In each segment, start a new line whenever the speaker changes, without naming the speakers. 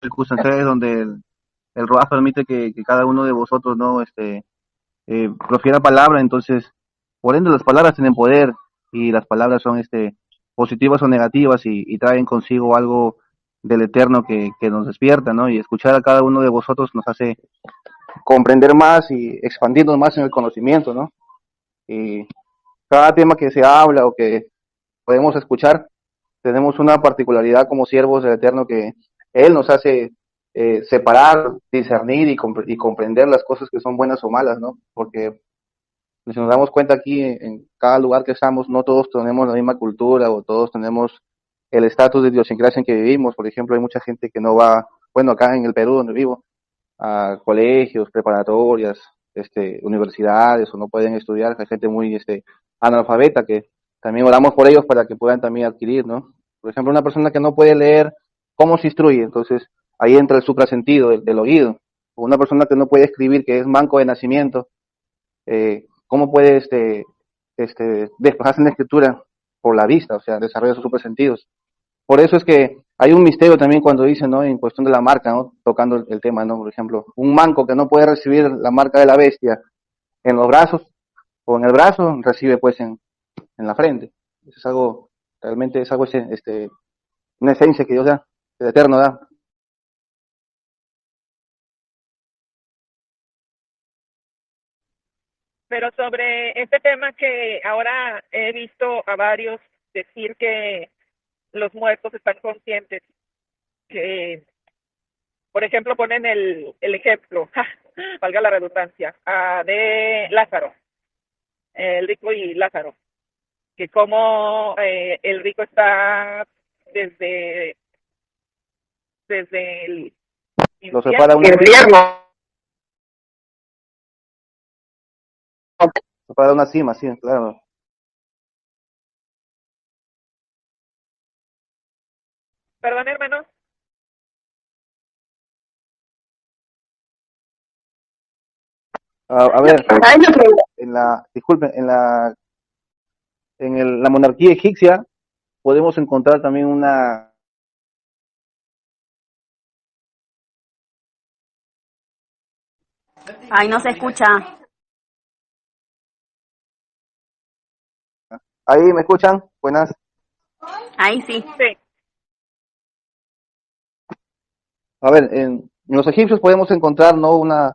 circunstanciales donde el Ruach permite que cada uno de vosotros no profiera palabra, entonces por ende las palabras tienen poder y las palabras son positivas o negativas y traen consigo algo del eterno que nos despierta, ¿no? Y escuchar a cada uno de vosotros nos hace comprender más y expandirnos más en el conocimiento, ¿no? Y cada tema que se habla o que podemos escuchar, tenemos una particularidad como siervos del Eterno que Él nos hace separar, discernir y comprender las cosas que son buenas o malas, ¿no? Porque si nos damos cuenta aquí, en cada lugar que estamos, no todos tenemos la misma cultura o todos tenemos el estatus de idiosincrasia en que vivimos. Por ejemplo, hay mucha gente que no va, bueno, acá en el Perú donde vivo, a colegios, preparatorias, universidades o no pueden estudiar, hay gente muy analfabeta que también oramos por ellos para que puedan también adquirir, ¿no? Por ejemplo, una persona que no puede leer, ¿cómo se instruye? Entonces, ahí entra el suprasentido del oído. O una persona que no puede escribir, que es manco de nacimiento, ¿cómo puede desplazarse en la escritura? Por la vista, o sea, desarrolla sus suprasentidos. Por eso es que hay un misterio también cuando dicen, ¿no? En cuestión de la marca, ¿no? Tocando el tema, ¿no? Por ejemplo, un manco que no puede recibir la marca de la bestia en los brazos o en el brazo, recibe pues en la frente. Eso es algo, realmente es algo, una esencia que Dios da, el Eterno da.
Pero sobre este tema que ahora he visto a varios decir que los muertos están conscientes, que por ejemplo ponen el ejemplo, valga la redundancia, de Lázaro, el rico y Lázaro, que como el rico está desde, desde el
Lo separa
infierno,
una, separa una cima, sí, claro.
perdón hermano.
A ver, disculpen, la monarquía egipcia podemos encontrar también una,
Ay, no se escucha.
ahí me escuchan, buenas.
Ahí sí.
Sí.
A ver, en los egipcios podemos encontrar, ¿no? Una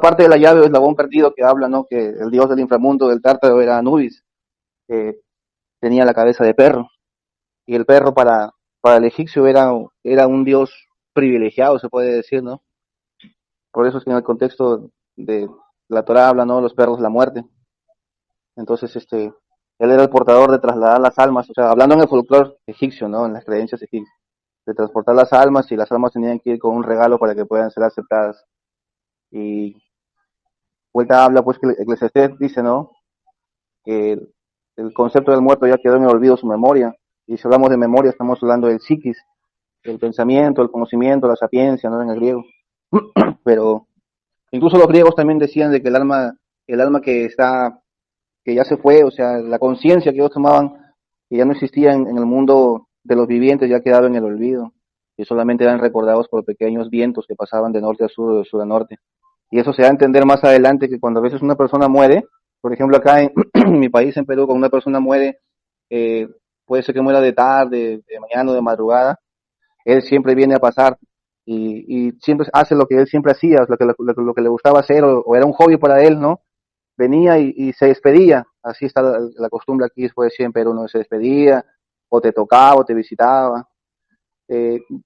parte de la llave o eslabón perdido que habla, ¿no? Que el dios del inframundo del Tártaro era Anubis, que tenía la cabeza de perro. Y el perro para el egipcio era un dios privilegiado, se puede decir, ¿no? Por eso es que en el contexto de la Torá habla, ¿no? Los perros, la muerte. Entonces, él era el portador de trasladar las almas, o sea, hablando en el folclore egipcio, ¿no? En las creencias egipcias, de transportar las almas y las almas tenían que ir con un regalo para que puedan ser aceptadas. Y vuelta habla, pues, que Eclesiastés dice, ¿no? Que el concepto del muerto ya quedó en el olvido su memoria. Y si hablamos de memoria, estamos hablando del psiquis, el pensamiento, el conocimiento, la sapiencia, ¿no? En el griego. Pero incluso los griegos también decían de que el alma que ya se fue, o sea, la conciencia que ellos tomaban, que ya no existía en el mundo de los vivientes, ya quedaba en el olvido. Y solamente eran recordados por pequeños vientos que pasaban de norte a sur, de sur a norte. Y eso se da a entender más adelante que cuando a veces una persona muere, por ejemplo acá en mi país, en Perú, cuando una persona muere, eh, puede ser que muera de tarde, de mañana o de madrugada, él siempre viene a pasar y siempre hace lo que él siempre hacía, lo que le gustaba hacer o era un hobby para él, ¿no? Venía y se despedía, así está la costumbre aquí después siempre, uno se despedía o te tocaba o te visitaba.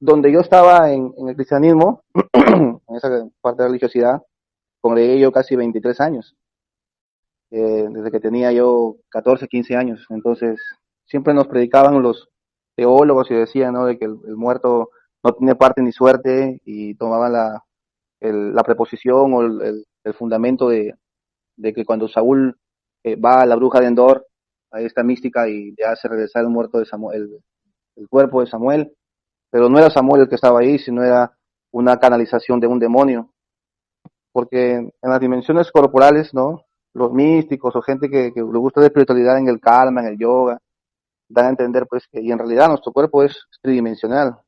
Donde yo estaba en el cristianismo, en esa parte de la religiosidad, congregué yo casi 23 años, desde que tenía yo 14, 15 años. Entonces, siempre nos predicaban los teólogos y decían, ¿no? De que el muerto no tiene parte ni suerte y tomaban la preposición o el fundamento de que cuando Saúl va a la bruja de Endor, a esta mística y le hace regresar el muerto de Samuel, el cuerpo de Samuel, pero no era Samuel el que estaba ahí, sino era una canalización de un demonio porque en las dimensiones corporales, ¿no? Los místicos o gente que le gusta la espiritualidad en el karma, en el yoga, dan a entender pues que y en realidad nuestro cuerpo es tridimensional.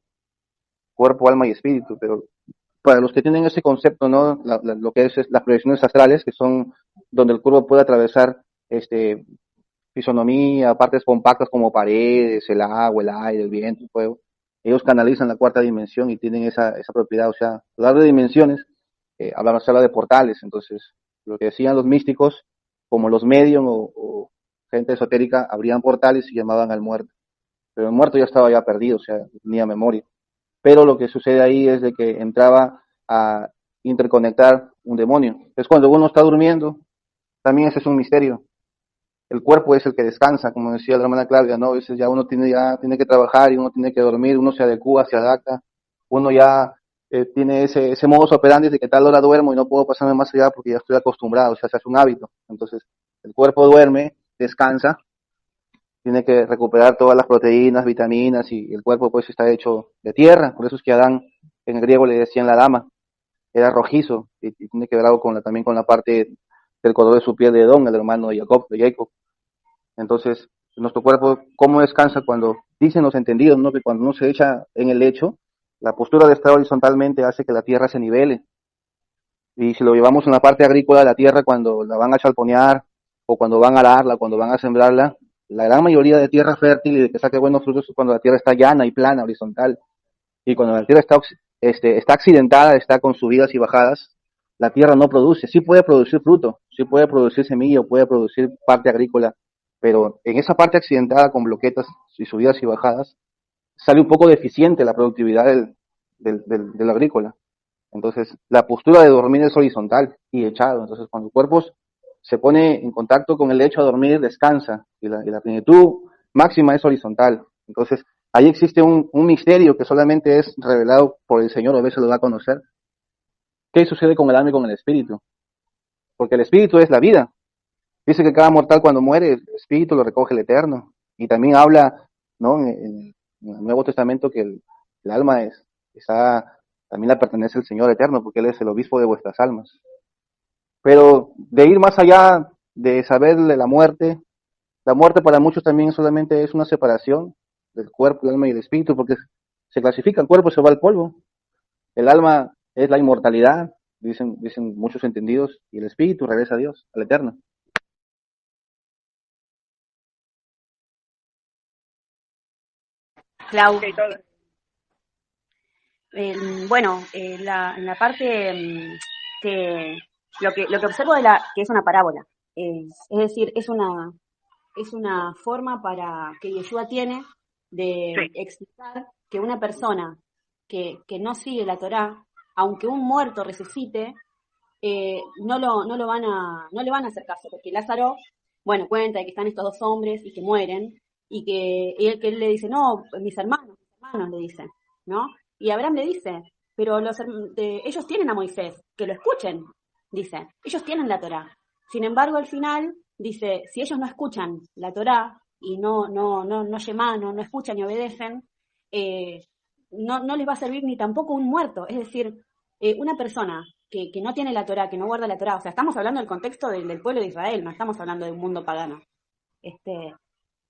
cuerpo, alma y espíritu, pero para los que tienen ese concepto, ¿no? Lo que es las proyecciones astrales, que son donde el cuerpo puede atravesar este, fisonomía, partes compactas como paredes, el agua, el aire, el viento, el fuego. Ellos canalizan la cuarta dimensión y tienen esa propiedad. O sea, hablar de dimensiones, se habla de portales. Entonces, lo que decían los místicos, como los medium o gente esotérica, abrían portales y llamaban al muerto. Pero el muerto ya estaba ya perdido, o sea, no tenía memoria. Pero lo que sucede ahí es de que entraba a interconectar un demonio. Es cuando uno está durmiendo, también ese es un misterio. El cuerpo es el que descansa, como decía la hermana Claudia, ¿no? A veces ya tiene que trabajar y uno tiene que dormir, uno se adecua, se adapta, uno ya tiene ese modo operandi de que tal hora duermo y no puedo pasarme más allá porque ya estoy acostumbrado, o sea, se hace un hábito. Entonces, el cuerpo duerme, descansa, tiene que recuperar todas las proteínas, vitaminas y el cuerpo pues está hecho de tierra, por eso es que Adán en el griego le decían la dama, era rojizo y tiene que ver algo también con la parte del color de su piel de Edom, el hermano de Jacob. Entonces, nuestro cuerpo, ¿cómo descansa cuando dicen los entendidos, ¿no? Que cuando uno se echa en el lecho, la postura de estar horizontalmente hace que la tierra se nivele. Y si lo llevamos en la parte agrícola de la tierra, cuando la van a chalponear, o cuando van a ararla, cuando van a sembrarla, la gran mayoría de tierra fértil y de que saque buenos frutos es cuando la tierra está llana y plana, horizontal. Y cuando la tierra está accidentada, está con subidas y bajadas, la tierra no produce. Sí puede producir fruto, sí puede producir semilla, puede producir parte agrícola, pero en esa parte accidentada con bloquetas y subidas y bajadas, sale un poco deficiente la productividad del agrícola. Entonces, la postura de dormir es horizontal y echado. Entonces, cuando el cuerpo se pone en contacto con el lecho a dormir, descansa y la plenitud máxima es horizontal. Entonces, ahí existe un misterio que solamente es revelado por el Señor, a veces lo da a conocer. ¿Qué sucede con el alma y con el espíritu? Porque el espíritu es la vida. Dice que cada mortal cuando muere, el espíritu lo recoge el Eterno. Y también habla, ¿no? En el Nuevo Testamento que el alma también la pertenece al Señor Eterno, porque Él es el obispo de vuestras almas. Pero de ir más allá de saber de la muerte para muchos también solamente es una separación del cuerpo, el alma y el espíritu, porque se clasifica, el cuerpo se va al polvo, el alma es la inmortalidad, dicen muchos entendidos, y el espíritu regresa a Dios, al Eterno.
Clau,
Ok, todo.
bueno, en la parte que lo que observo de que es una parábola, es decir, es una forma para que Yeshua tiene de
Sí.
explicar que una persona que no sigue la Torá, aunque un muerto resucite, no le van a hacer caso, porque Lázaro, bueno, cuenta de que están estos dos hombres y que mueren, que él le dice, no, mis hermanos, le dice, ¿no? Y Abraham le dice, pero ellos tienen a Moisés, que lo escuchen, dice, ellos tienen la Torá. Sin embargo, al final, dice, si ellos no escuchan la Torá y no escuchan y obedecen, eh, no les va a servir ni tampoco un muerto. Es decir, una persona que no tiene la Torá, que no guarda la Torá, o sea, estamos hablando del contexto del pueblo de Israel, no estamos hablando de un mundo pagano. Este,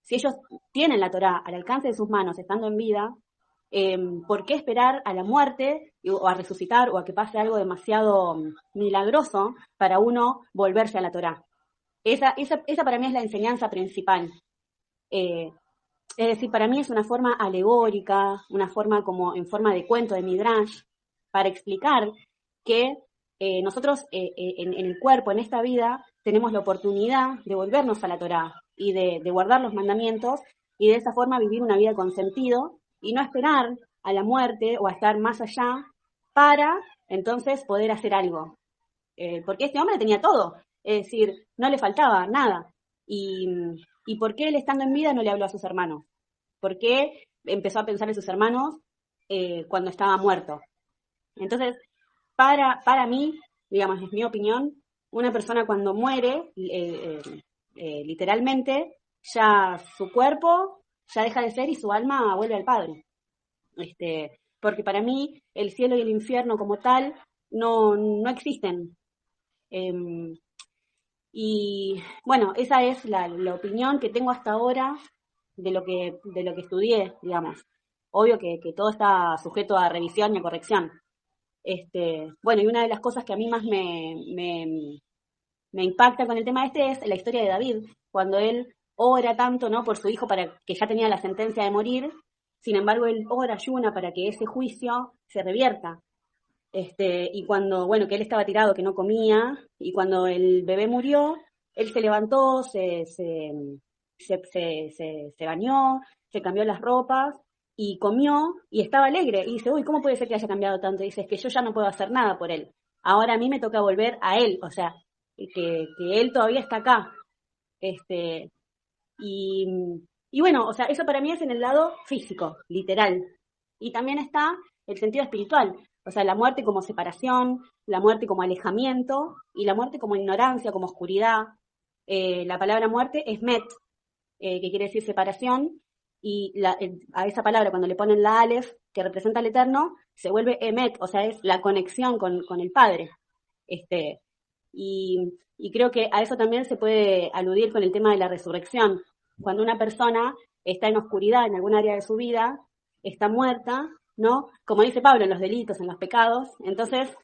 si ellos tienen la Torá al alcance de sus manos estando en vida, ¿por qué esperar a la muerte o a resucitar o a que pase algo demasiado milagroso para uno volverse a la Torá? Esa para mí es la enseñanza principal. Eh, es decir, para mí es una forma alegórica, una forma como en forma de cuento de Midrash, para explicar que nosotros en el cuerpo, en esta vida, tenemos la oportunidad de volvernos a la Torá y de guardar los mandamientos y de esa forma vivir una vida con sentido y no esperar a la muerte o a estar más allá para entonces poder hacer algo. Porque este hombre tenía todo, es decir, no le faltaba nada. Y, ¿Y por qué él estando en vida no le habló a sus hermanos? ¿Por qué empezó a pensar en sus hermanos cuando estaba muerto? Entonces, para mí, digamos, es mi opinión, una persona cuando muere, literalmente, ya su cuerpo ya deja de ser y su alma vuelve al Padre. Porque para mí el cielo y el infierno como tal no existen. Em, y bueno, esa es la opinión que tengo hasta ahora de lo que estudié, digamos. obvio que todo está sujeto a revisión y a corrección. Bueno, y una de las cosas que a mí más me impacta con el tema es la historia de David, cuando él ora tanto, ¿no?, por su hijo, para que ya tenía la sentencia de morir. Sin embargo, él ora, ayuna para que ese juicio se revierta. Y cuando, bueno, que él estaba tirado, que no comía, y cuando el bebé murió, él se levantó, se bañó, se cambió las ropas y comió y estaba alegre. Y dice, uy, ¿cómo puede ser que haya cambiado tanto? Y dice, es que yo ya no puedo hacer nada por él. Ahora a mí me toca volver a él, o sea, que él todavía está acá. Y, y bueno, o sea, eso para mí es en el lado físico, literal. Y también está el sentido espiritual, o sea, la muerte como separación, la muerte como alejamiento y la muerte como ignorancia, como oscuridad. La palabra muerte es met, que quiere decir separación, y a esa palabra cuando le ponen la alef, que representa al Eterno, se vuelve emet, o sea, es la conexión con el Padre. Y creo que a eso también se puede aludir con el tema de la resurrección. Cuando una persona está en oscuridad en algún área de su vida, está muerta, ¿no? Como dice Pablo, en los delitos, en los pecados. Entonces,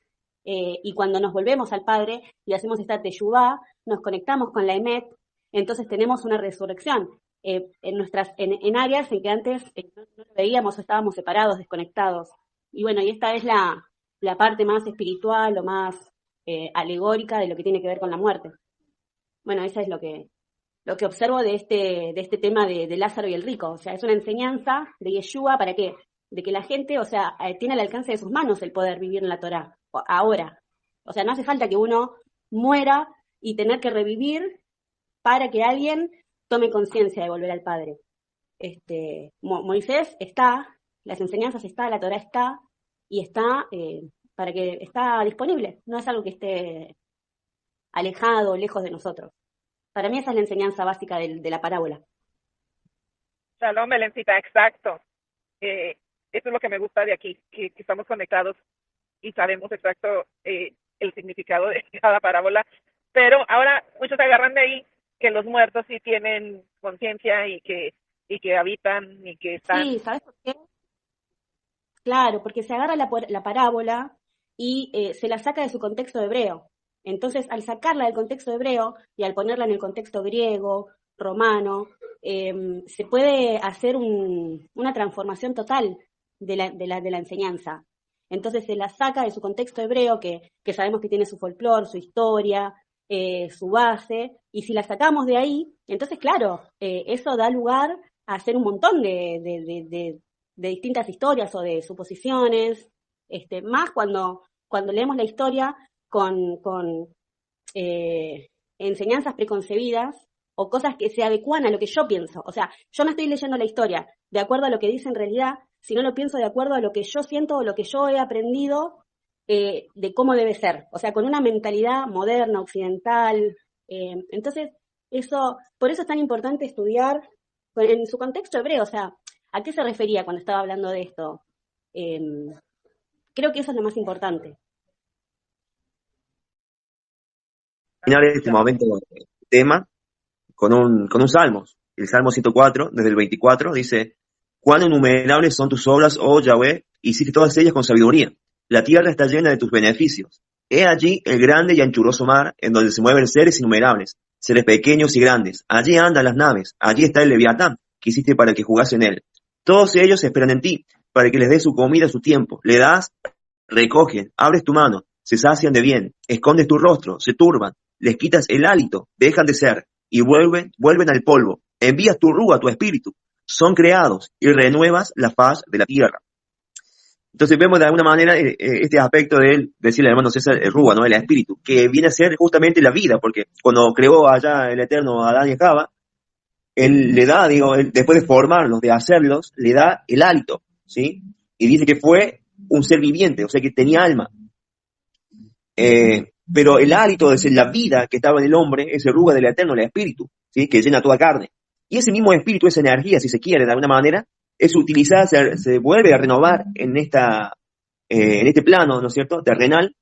y cuando nos volvemos al Padre y hacemos esta teshuvá, nos conectamos con la emet, entonces tenemos una resurrección. En áreas en que antes no lo veíamos o estábamos separados, desconectados. Y bueno, y esta es la parte más espiritual o más alegórica de lo que tiene que ver con la muerte. Bueno, eso es lo que observo de este tema de Lázaro y el rico. O sea, es una enseñanza de Yeshua, ¿para qué? De que la gente, o sea, tiene al alcance de sus manos el poder vivir en la Torá, ahora. O sea, no hace falta que uno muera y tener que revivir para que alguien tome conciencia de volver al Padre. Moisés está, las enseñanzas está, la Torá está, y está para que está disponible, no es algo que esté alejado, lejos de nosotros. Para mí esa es la enseñanza básica de la parábola.
Shalom, Belencita, exacto. Eso es lo que me gusta de aquí, que estamos conectados y sabemos exacto el significado de cada parábola. Pero ahora muchos agarran de ahí que los muertos sí tienen conciencia y que habitan y que están.
Sí, ¿sabes por qué? Claro, porque se agarra la parábola y se la saca de su contexto hebreo. Entonces, al sacarla del contexto hebreo y al ponerla en el contexto griego, romano, se puede hacer una transformación total de la enseñanza. Entonces se la saca de su contexto hebreo, que sabemos que tiene su folclore, su historia, su base, y si la sacamos de ahí, entonces claro, eso da lugar a hacer un montón de distintas historias o de suposiciones, más cuando leemos la historia con enseñanzas preconcebidas o cosas que se adecúan a lo que yo pienso. O sea, yo no estoy leyendo la historia de acuerdo a lo que dice en realidad, sino lo pienso de acuerdo a lo que yo siento o lo que yo he aprendido de cómo debe ser. O sea, con una mentalidad moderna, occidental. Entonces, por eso es tan importante estudiar en su contexto hebreo. O sea, ¿a qué se refería cuando estaba hablando de esto? Creo que eso es lo más importante.
Terminar este momento tema con un salmo. El Salmo 104, desde el 24, dice: cuán innumerables son tus obras, oh Yahweh, hiciste todas ellas con sabiduría. La tierra está llena de tus beneficios. He allí el grande y anchuroso mar, en donde se mueven seres innumerables, seres pequeños y grandes. Allí andan las naves, allí está el Leviatán, que hiciste para que jugase en él. Todos ellos esperan en ti, para que les des su comida a su tiempo. Le das, recogen, abres tu mano, se sacian de bien, escondes tu rostro, se turban, les quitas el hálito, dejan de ser, y vuelven al polvo. Envías tu rúa, tu espíritu, son creados, y renuevas la faz de la tierra. Entonces vemos de alguna manera este aspecto de él, decirle al hermano César, el rúa, ¿no?, el espíritu, que viene a ser justamente la vida, porque cuando creó allá el Eterno a Adán y Java, él le da, él, después de formarlos, de hacerlos, le da el hálito, ¿sí? Y dice que fue un ser viviente, o sea que tenía alma. Pero el hálito, es la vida que estaba en el hombre, ese rúa del Eterno, el espíritu, ¿sí?, que llena toda carne. Y ese mismo espíritu, esa energía, si se quiere, de alguna manera, es utilizada, se vuelve a renovar en este plano, ¿no es cierto?, terrenal,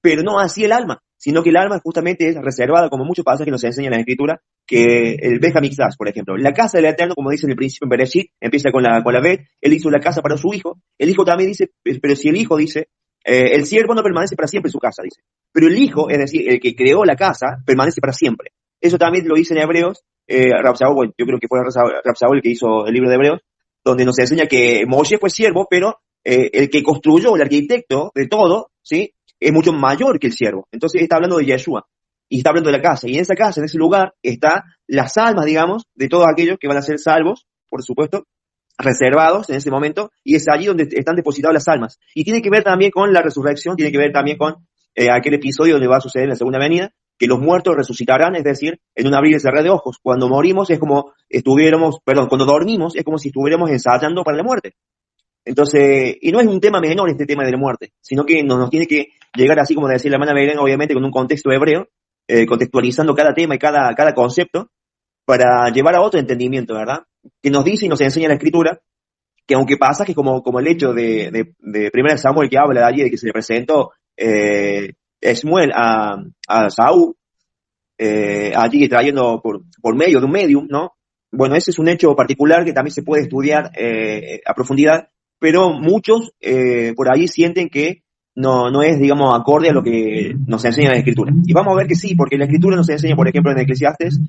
pero no así el alma, sino que el alma justamente es reservada, como muchos pasajes que nos enseñan en la Escritura, que el Beth HaMikdash, por ejemplo. La casa del Eterno, como dice en el principio en Bereshit, empieza con la Bet, él hizo la casa para su hijo, el hijo también dice, pero si el hijo dice, el siervo no permanece para siempre en su casa, dice, pero el hijo, es decir, el que creó la casa, permanece para siempre. Eso también lo dice en Hebreos, Rab Shaul, bueno, yo creo que fue Rab Shaul el que hizo el libro de Hebreos, donde nos enseña que Moshe fue siervo, pero el que construyó, el arquitecto de todo, ¿sí?, es mucho mayor que el siervo. Entonces está hablando de Yeshua y está hablando de la casa. Y en esa casa, en ese lugar, están las almas, digamos, de todos aquellos que van a ser salvos, por supuesto, reservados en ese momento, y es allí donde están depositadas las almas. Y tiene que ver también con la resurrección, tiene que ver también con aquel episodio donde va a suceder en la segunda venida, que los muertos resucitarán, es decir, en un abrir y cerrar de ojos. Cuando morimos es como cuando dormimos es como si estuviéramos ensayando para la muerte. Entonces, y no es un tema menor este tema de la muerte, sino que nos tiene que llegar, así como decía la hermana Belén, obviamente con un contexto hebreo, contextualizando cada tema y cada concepto, para llevar a otro entendimiento, ¿verdad? Que nos dice y nos enseña la Escritura, que aunque pasa que como el hecho de 1 Samuel, que habla de allí, de que se le presentó Shmuel a Saúl, allí trayendo por medio de un medium, ¿no? Bueno, ese es un hecho particular que también se puede estudiar a profundidad, pero muchos por ahí sienten que no es, digamos, acorde a lo que nos enseña la Escritura. Y vamos a ver que sí, porque la Escritura nos enseña, por ejemplo, en Eclesiastes,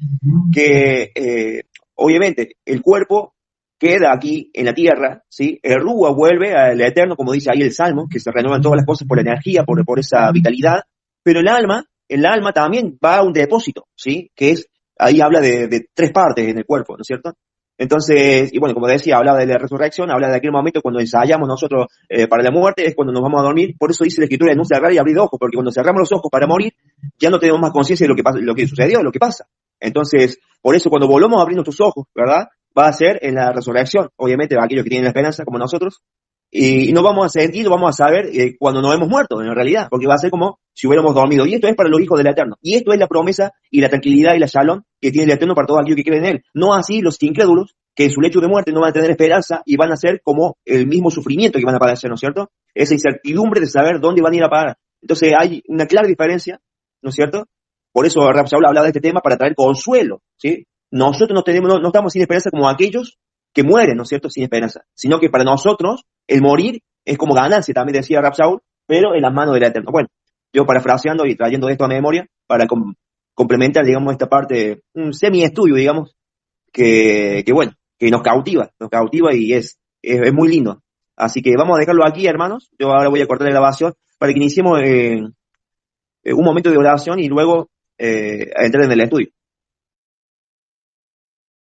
que obviamente el cuerpo queda aquí en la tierra, ¿sí? El Rúa vuelve al Eterno, como dice ahí el Salmo, que se renuevan todas las cosas por la energía, por esa vitalidad, pero el alma también va a un depósito, ¿sí? Que es, ahí habla de 3 partes en el cuerpo, ¿no es cierto? Entonces, y bueno, como decía, hablaba de la resurrección, habla de aquel momento cuando ensayamos nosotros para la muerte, es cuando nos vamos a dormir. Por eso dice la Escritura de no cerrar y abrir ojos, porque cuando cerramos los ojos para morir, ya no tenemos más conciencia de lo que pasa, lo que sucedió, lo que pasa. Entonces, por eso cuando volvamos a abrir nuestros ojos, ¿verdad?, va a ser en la resurrección, obviamente, aquellos que tienen la esperanza, como nosotros, y no vamos a sentir, vamos a saber cuando nos hemos muerto, en realidad, porque va a ser como si hubiéramos dormido. Y esto es para los hijos del Eterno. Y esto es la promesa y la tranquilidad y la shalom que tiene el Eterno para todos aquellos que creen en Él. No así los incrédulos, que en su lecho de muerte no van a tener esperanza y van a ser como el mismo sufrimiento que van a padecer, ¿no es cierto? Esa incertidumbre de saber dónde van a ir a parar. Entonces hay una clara diferencia, ¿no es cierto? Por eso Rab Shaul hablaba de este tema, para traer consuelo, ¿sí? Nosotros no estamos sin esperanza como aquellos que mueren, ¿no es cierto?, sin esperanza, sino que para nosotros el morir es como ganancia, también decía Rab Shaul, pero en las manos del Eterno. Bueno, yo parafraseando y trayendo esto a memoria para complementar, digamos, esta parte, un semi-estudio, digamos, que bueno, que nos cautiva y es muy lindo. Así que vamos a dejarlo aquí, hermanos. Yo ahora voy a cortar la grabación para que iniciemos un momento de oración y luego entrar en el estudio.